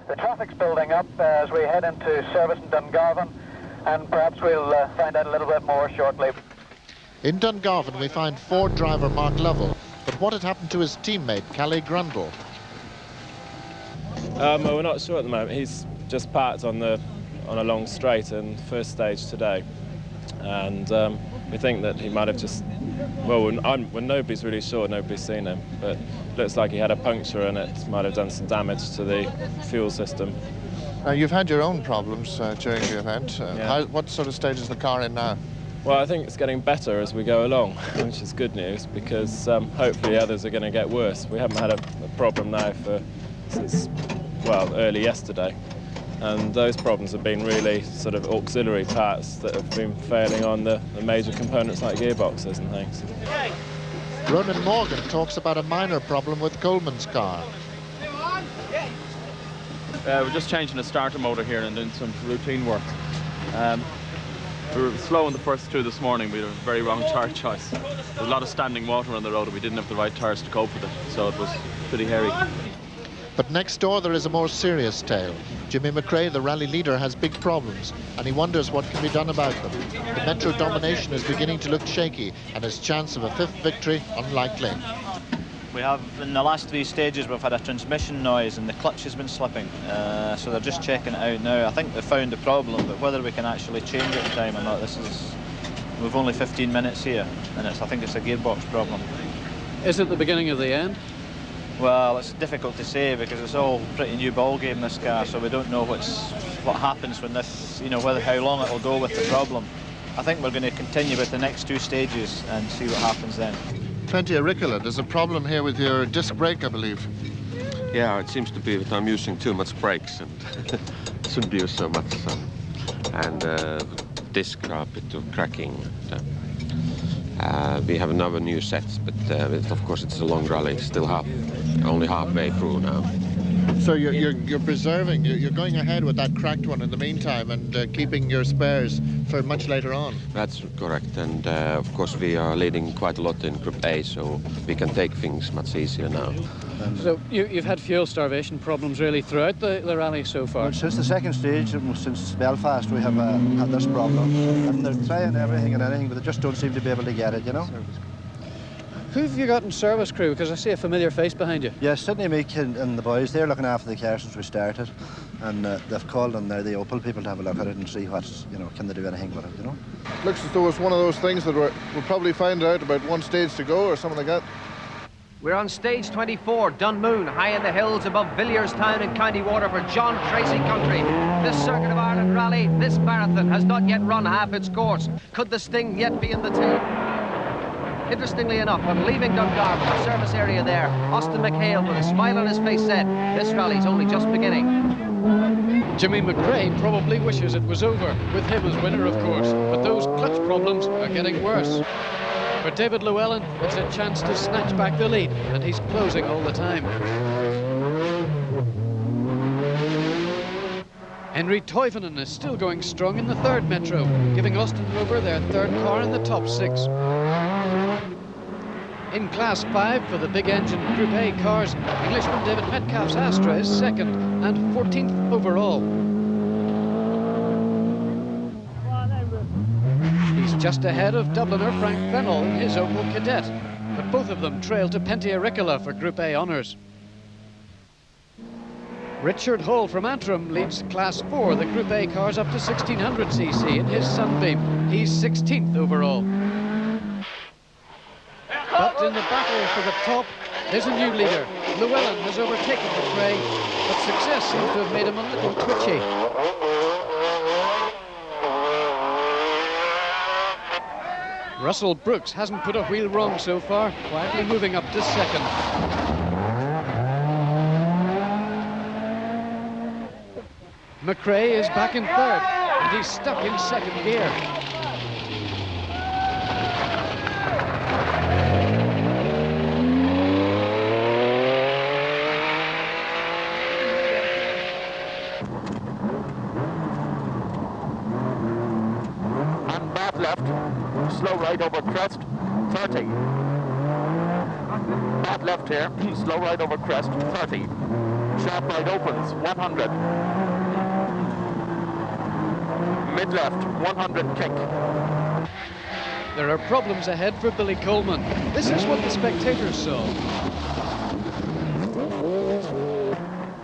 The traffic's building up as we head into service in Dungarvan, and perhaps we'll find out a little bit more shortly. In Dungarvan, we find Ford driver Mark Lovell, but what had happened to his teammate, Callie Grundle? Well, we're not sure at the moment. He's just parked on a long straight in first stage today, and we think that he might have just, well, when nobody's really sure, nobody's seen him, but looks like he had a puncture and it might have done some damage to the fuel system. Now, you've had your own problems during the event. Yeah. What sort of stage is the car in now? Well, I think it's getting better as we go along, which is good news, because hopefully others are going to get worse. We haven't had a problem now since, well, early yesterday. And those problems have been really sort of auxiliary parts that have been failing on the major components like gearboxes and things. Ronan Morgan talks about a minor problem with Coleman's car. We're just changing the starter motor here and doing some routine work. We were slow in the first two this morning. We had a very wrong tyre choice. There was a lot of standing water on the road and we didn't have the right tyres to cope with it, so it was pretty hairy. But next door there is a more serious tale. Jimmy McRae, the rally leader, has big problems and he wonders what can be done about them. The Metro domination is beginning to look shaky and his chance of a fifth victory unlikely. We have, in the last three stages, we've had a transmission noise and the clutch has been slipping. So they're just checking it out now. I think they've found the problem, but whether we can actually change it in time or not, we've only 15 minutes here and I think it's a gearbox problem. Is it the beginning of the end? Well, it's difficult to say because it's all pretty new ball game, this car, so we don't know what happens when this, how long it'll go with the problem. I think we're going to continue with the next two stages and see what happens then. Plenty of Ricola. There's a problem here with your disc brake, I believe. Yeah, it seems to be that I'm using too much brakes and shouldn't use so much. Discs are a bit of cracking. We have another new set, but of course it's a long rally, still only halfway through now. So you're preserving, you're going ahead with that cracked one in the meantime and keeping your spares for much later on. That's correct, and of course we are leading quite a lot in Group A, so we can take things much easier now. So you've had fuel starvation problems really throughout the rally so far? Well, since the second stage, since Belfast, we have had this problem. And they're trying everything and anything, but they just don't seem to be able to get it, Who have you got in service crew? Because I see a familiar face behind you. Yes, Sydney Meek and the boys, they're looking after the car since we started. And they've called on there the Opel people to have a look at it and see can they do anything with it, Looks as though it's one of those things that we'll probably find out about one stage to go or something like that. We're on stage 24, Dunmoon, high in the hills above Villierstown in County Waterford, John Tracy country. This Circuit of Ireland rally, this marathon, has not yet run half its course. Could the sting yet be in the tail? Interestingly enough, when leaving Dungarvan, the service area there, Austin McHale, with a smile on his face, said, "This rally's only just beginning." Jimmy McRae probably wishes it was over, with him as winner, of course. But those clutch problems are getting worse. For David Llewellyn, it's a chance to snatch back the lead, and he's closing all the time. Henry Toivonen is still going strong in the third Metro, giving Austin Rover their third car in the top six. In Class 5 for the big engine Group A cars, Englishman David Metcalf's Astra is second and 14th overall. He's just ahead of Dubliner Frank Fennell in his Opel Kadett, but both of them trail to Pentia Ricola for Group A honours. Richard Hall from Antrim leads Class 4, the Group A cars up to 1600cc in his Sunbeam. He's 16th overall. But in the battle for the top, there's a new leader. Llewellyn has overtaken McRae, but success seems to have made him a little twitchy. Russell Brooks hasn't put a wheel wrong so far, quietly moving up to second. McRae is back in third, and he's stuck in second gear. And bad left, slow right over crest, 30. Bad left here, slow right over crest, 30. Sharp right opens, 100. Mid left, 100 kick. There are problems ahead for Billy Coleman. This is what the spectators saw.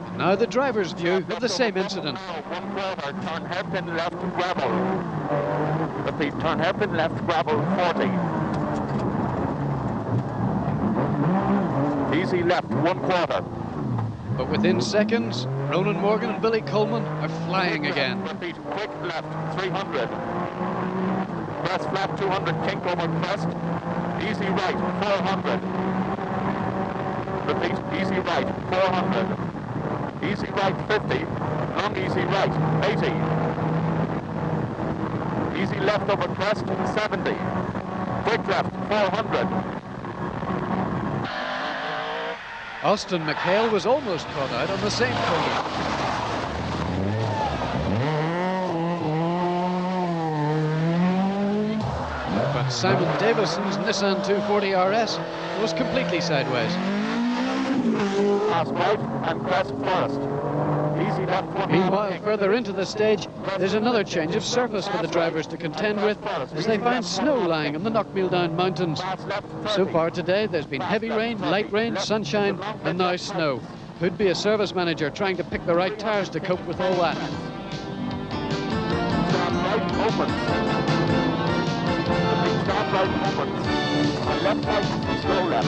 And now the driver's view of the same incident. 1/4, turn hairpin left, gravel. Repeat, turn hairpin left, gravel, 40. Easy left, 1/4. But within seconds, Ronan Morgan and Billy Coleman are flying again. Repeat, quick left, 300. Press flat, 200, kink over crest. Easy right, 400. Repeat, easy right, 400. Easy right, 50. Long easy right, 80. Easy left over crest, 70. Quick left, 400. Austin McHale was almost caught out on the same corner. But Simon Davison's Nissan 240 RS was completely sideways. Pass right and crest first. Easy left, 100. Meanwhile, further into the stage, there's another change of surface for the drivers to contend with as they find snow lying on the Knockmealdown Mountains. So far today, there's been heavy rain, light rain, sunshine, and now snow. Could be a service manager trying to pick the right tyres to cope with all that. Start right opens. The big start right opens. And left right, slow left.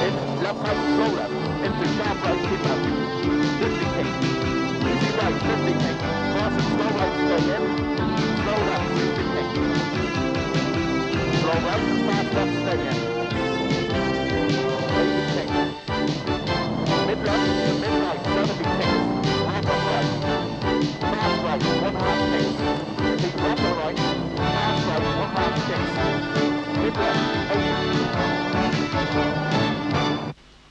In left right, slow left. Into sharp right, keep out. 50 kick. Easy right, 50 kick. Cross and slow right, stay in. Slow left, 60 kick. Slow right and fast left, stay in. 80 kick. Mid left, mid right, 70 kicks. Half up right. Fast right, 1/2 kicks. Keep left or right. Fast right, 1/2 kicks. Mid left, 80.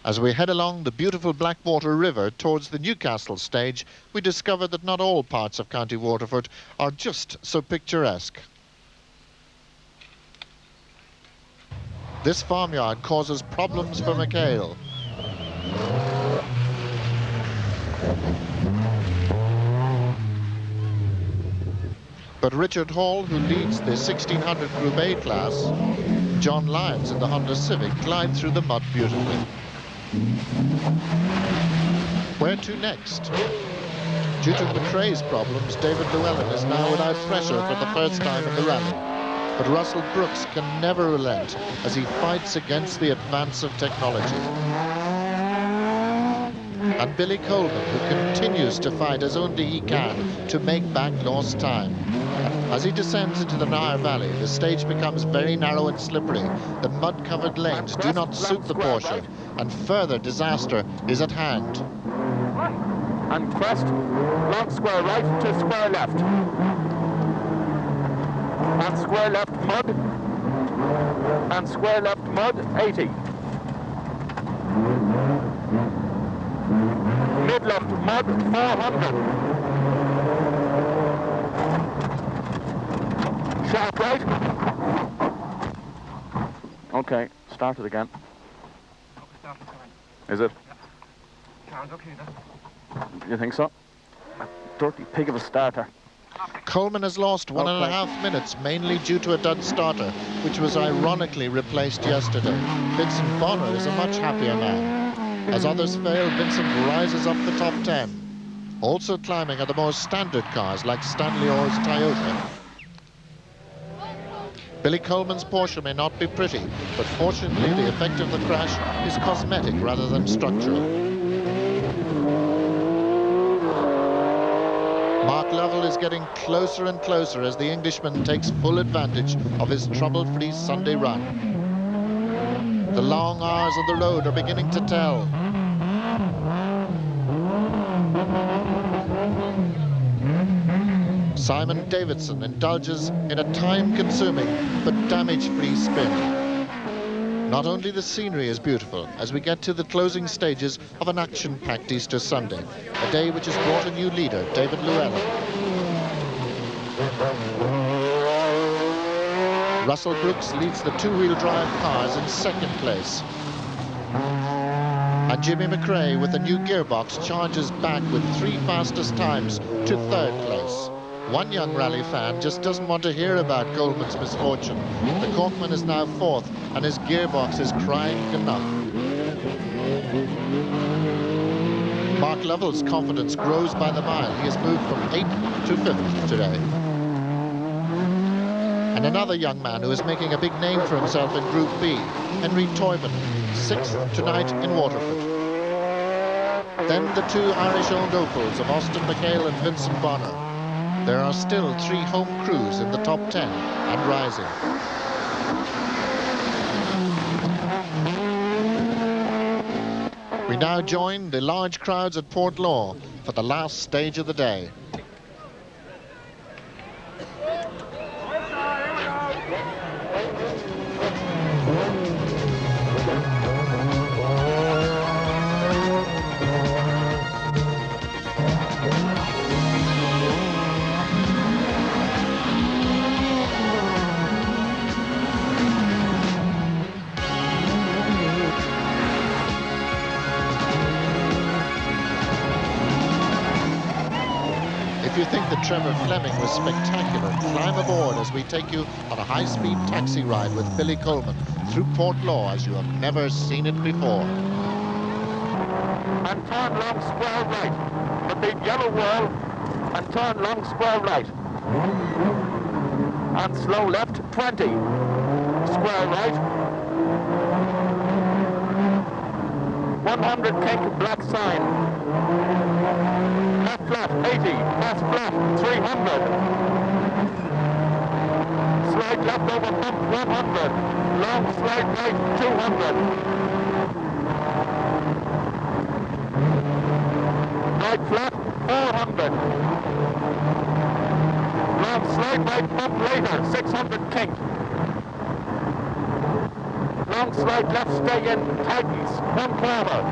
As we head along the beautiful Blackwater River towards the Newcastle stage, we discover that not all parts of County Waterford are just so picturesque. This farmyard causes problems for McHale. But Richard Hall, who leads the 1600 Group A class, John Lyons in the Honda Civic glide through the mud beautifully. Where to next? Due to McRae's problems, David Llewellyn is now without pressure for the first time in the rally. But Russell Brooks can never relent as he fights against the advance of technology. And Billy Coleman, who continues to fight as only he can to make back lost time. As he descends into the Nire Valley, the stage becomes very narrow and slippery. The mud-covered lanes do not suit the Porsche, and further disaster is at hand. And crest, long square right to square left. And square left mud. And square left mud, 80. Mid left mud, 400. Sharp right. Okay, start it again. Is it? You think so? A dirty pig of a starter. Coleman has lost 1.5 minutes, mainly due to a dud starter, which was ironically replaced yesterday. Vincent Bonner is a much happier man. As others fail, Vincent rises up the top 10. Also climbing are the more standard cars like Stanley Orr's Toyota. Billy Coleman's Porsche may not be pretty, but fortunately the effect of the crash is cosmetic rather than structural. Mark Lovell is getting closer and closer as the Englishman takes full advantage of his trouble-free Sunday run. The long hours on the road are beginning to tell. Simon Davidson indulges in a time-consuming but damage-free spin. Not only the scenery is beautiful as we get to the closing stages of an action-packed Easter Sunday, a day which has brought a new leader, David Llewellyn. Russell Brooks leads the two-wheel drive cars in second place. And Jimmy McRae, with a new gearbox, charges back with 3 fastest times to 3rd place. One young rally fan just doesn't want to hear about Coleman's misfortune. The Corkman is now 4th, and his gearbox is crying enough. Mark Lovell's confidence grows by the mile. He has moved from 8th to 5th today. And another young man who is making a big name for himself in Group B, Henry Toyman, 6th tonight in Waterford. Then the 2 Irish-owned Opals of Austin McHale and Vincent Bonner. There are still 3 home crews in the top 10 and rising. We now join the large crowds at Portlaw for the last stage of the day. If you think that Trevor Fleming was spectacular, climb aboard as we take you on a high-speed taxi ride with Billy Coleman through Portlaw as you have never seen it before. And turn long square right. The big yellow wall, and turn long square right. And slow left, 20. Square right. 100 kink black sign. Left flat, 80. Left flat, 300. Slide left over bump, 100. Long slide right, 200. Right flat, 400. Long slide right bump later, 600 kink. Long slide left, stay in, tightens, 1/4.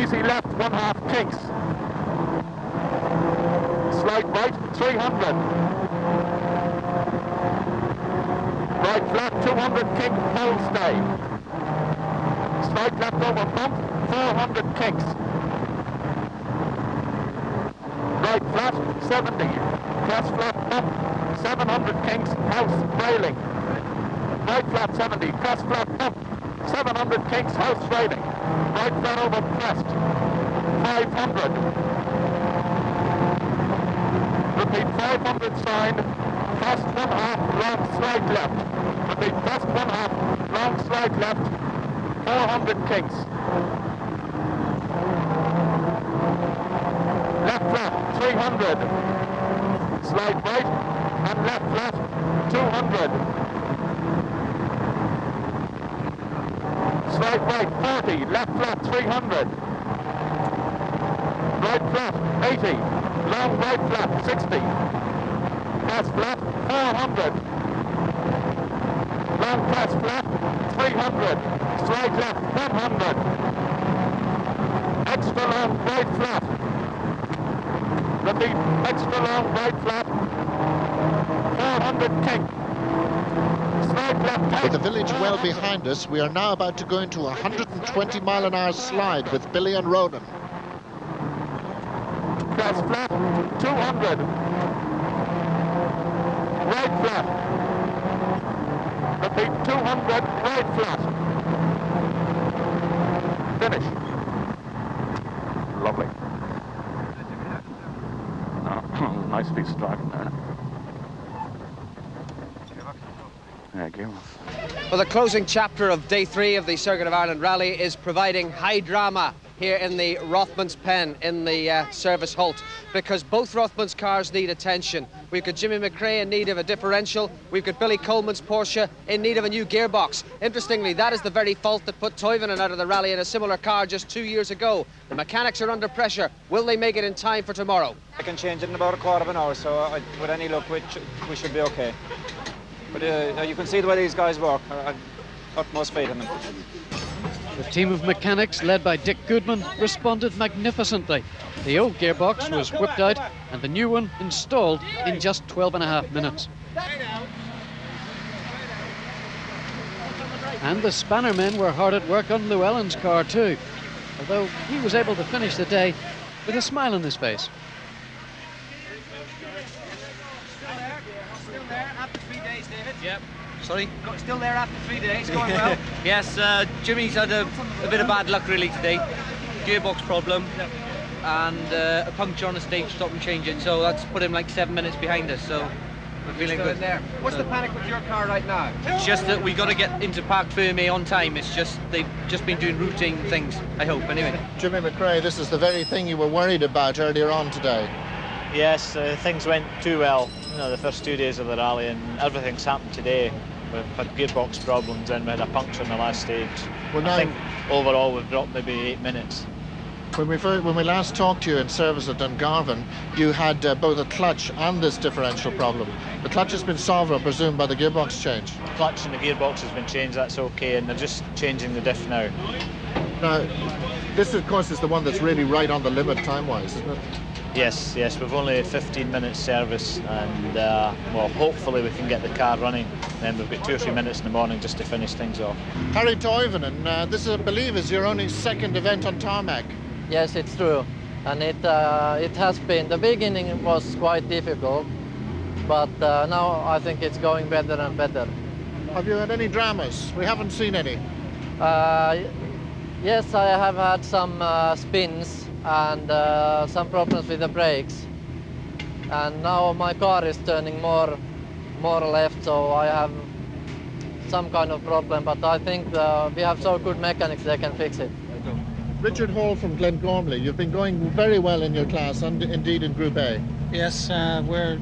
Easy left, 1/2 kinks. Slide right, 300. Right flat, 200 kink, hold stay. Slide left over bump, 400 kinks. Right flat, 70. Cross flat bump, 700 kinks, house railing. Right flat, 70. Cross flat bump, 700 kinks, house railing. Right flat over crest, 500. Repeat, 500 sign, crest 1/2, long slide left. Repeat, crest 1/2, long slide left, 400 kinks. Left flat, 300. Slide right, and left flat, 200. Slide right, 40, left flat, 300. Right flat, 80. Long right flat, 60. Pass flat, 400. Long pass flat, 300. Slide left, 100. Extra long right flat. Repeat, extra long right flat, 400 kink. With the village well behind us, we are now about to go into a 120-mile-an-hour slide with Billy and Ronan. Press flat, 200. Right flat. Repeat, 200, right flat. Finish. Lovely. Nice piece of driving there. Well, the closing chapter of day 3 of the Circuit of Ireland Rally is providing high drama here in the Rothmans pen in the service halt, because both Rothmans cars need attention. We've got Jimmy McRae in need of a differential. We've got Billy Coleman's Porsche in need of a new gearbox. Interestingly, that is the very fault that put Toivonen out of the rally in a similar car just 2 years ago. The mechanics are under pressure. Will they make it in time for tomorrow? I can change it in about a quarter of an hour, so with any luck, we should be okay. But you can see the way these guys work. I've utmost faith in them. The team of mechanics, led by Dick Goodman, responded magnificently. The old gearbox was whipped out and the new one installed in just 12.5 minutes. And the spanner men were hard at work on Llewellyn's car too, although he was able to finish the day with a smile on his face. Still there after 3 days, David? Yep. Sorry? Still there after 3 days, going well? Yes, Jimmy's had a bit of bad luck really today. Gearbox problem and a puncture on the stage, stop and change it. So that's put him like 7 minutes behind us. So we're feeling good. There. What's the panic with your car right now? It's just that we got to get into Park Fermé on time. It's just they've just been doing routine things, I hope, anyway. Jimmy McRae, this is the very thing you were worried about earlier on today. Yes, things went too well, you know, the first 2 days of the rally, and everything's happened today. We've had gearbox problems and we had a puncture in the last stage. Well, now, I think overall we've dropped maybe 8 minutes. When we last talked to you in service at Dungarvan, you had both a clutch and this differential problem. The clutch has been solved, I presume, by the gearbox change. The clutch and the gearbox has been changed, that's okay, and they're just changing the diff now. Now, this of course is the one that's really right on the limit time-wise, isn't it? Yes, we've only 15 minutes service, and well, hopefully we can get the car running. Then we've got 2 or 3 minutes in the morning just to finish things off. Harry Toivonen, this I believe is your only second event on tarmac. Yes, it's true, and it has been. The beginning was quite difficult, but now I think it's going better and better. Have you had any dramas? We haven't seen any. Yes, I have had some spins and some problems with the brakes, and now my car is turning more left, so I have some kind of problem, but I think we have so good mechanics they can fix it. Richard Hall from Glengormley, you've been going very well in your class and indeed in Group A. Yes, we're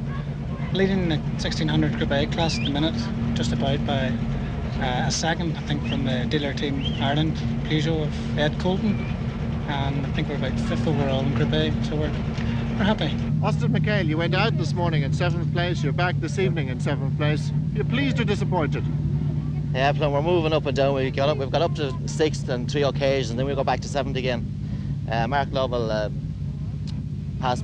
leading the 1600 Group A class at the minute, just about by a second, I think, from the dealer team Ireland, Peugeot of Ed Colton, and I think we're about 5th overall in Group A, so we're happy. Austin McHale, you went out this morning in 7th place, you're back this evening in 7th place. You're pleased or disappointed? Yeah, we're moving up and down. We've got up to 6th on 3 occasions, and then we'll go back to 7th again. Mark Lovell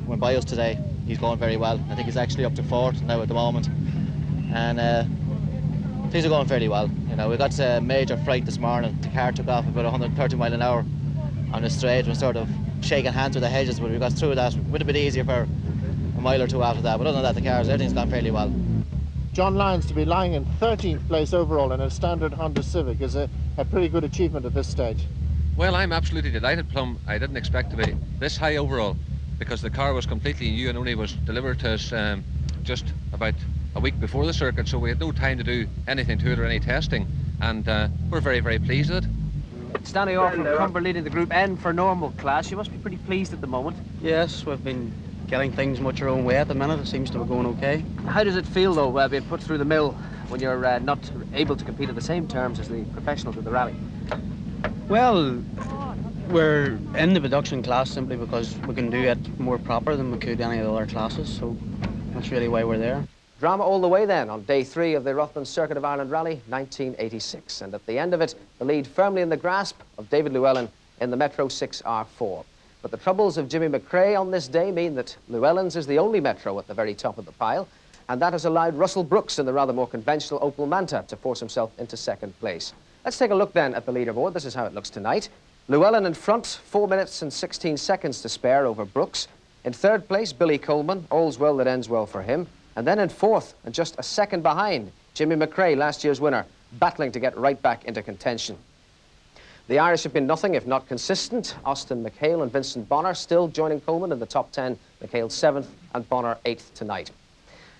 went by us today. He's going very well. I think he's actually up to 4th now at the moment, and things are going fairly well. You know, we got a major fright this morning. The car took off about 130 mile an hour on the straight. We're sort of shaking hands with the hedges, but we got through that. It would have been easier for a mile or two after that. But other than that, everything's gone fairly well. John Lyons to be lying in 13th place overall in a standard Honda Civic is a pretty good achievement at this stage. Well, I'm absolutely delighted, Plum. I didn't expect to be this high overall because the car was completely new and only was delivered to us just about a week before the circuit, so we had no time to do anything to it or any testing, and we're very, very pleased with it. Standing off from Cumber leading the Group N for normal class, you must be pretty pleased at the moment. Yes, we've been getting things much our own way at the minute. It seems to be going okay. How does it feel, though, being put through the mill when you're not able to compete at the same terms as the professionals of the rally? Well, we're in the production class simply because we can do it more proper than we could any of the other classes, so that's really why we're there. Drama all the way then on day 3 of the Rothmans Circuit of Ireland Rally 1986, and at the end of it, the lead firmly in the grasp of David Llewellyn in the Metro 6R4. But the troubles of Jimmy McRae on this day mean that Llewellyn's is the only Metro at the very top of the pile, and that has allowed Russell Brooks in the rather more conventional Opel Manta to force himself into 2nd place. Let's take a look then at the leaderboard. This is how it looks tonight. Llewellyn in front, 4 minutes and 16 seconds to spare over Brooks. In 3rd place, Billy Coleman, all's well that ends well for him. And then in 4th, and just a second behind, Jimmy McRae, last year's winner, battling to get right back into contention. The Irish have been nothing if not consistent. Austin McHale and Vincent Bonner still joining Coleman in the top 10. McHale 7th and Bonner 8th tonight.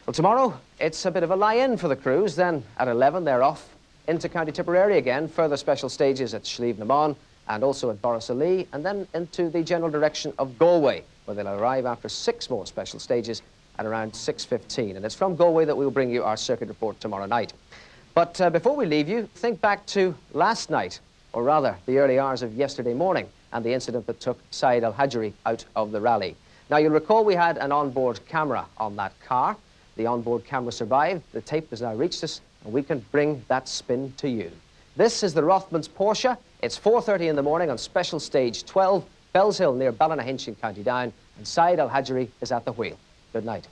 Well, tomorrow, it's a bit of a lie-in for the crews. Then at 11, they're off into County Tipperary again. Further special stages at Slieve na Mon and also at Borrisoleigh, and then into the general direction of Galway, where they'll arrive after 6 more special stages at around 6:15. And it's from Galway that we'll bring you our circuit report tomorrow night. But before we leave you, think back to last night, or rather the early hours of yesterday morning, and the incident that took Saeed Al-Hajri out of the rally. Now, you'll recall we had an onboard camera on that car. The onboard camera survived. The tape has now reached us, and we can bring that spin to you. This is the Rothmans Porsche. It's 4:30 in the morning on special stage 12, Bellshill near Ballynahinch in County Down, and Saeed Al-Hajri is at the wheel. Good night.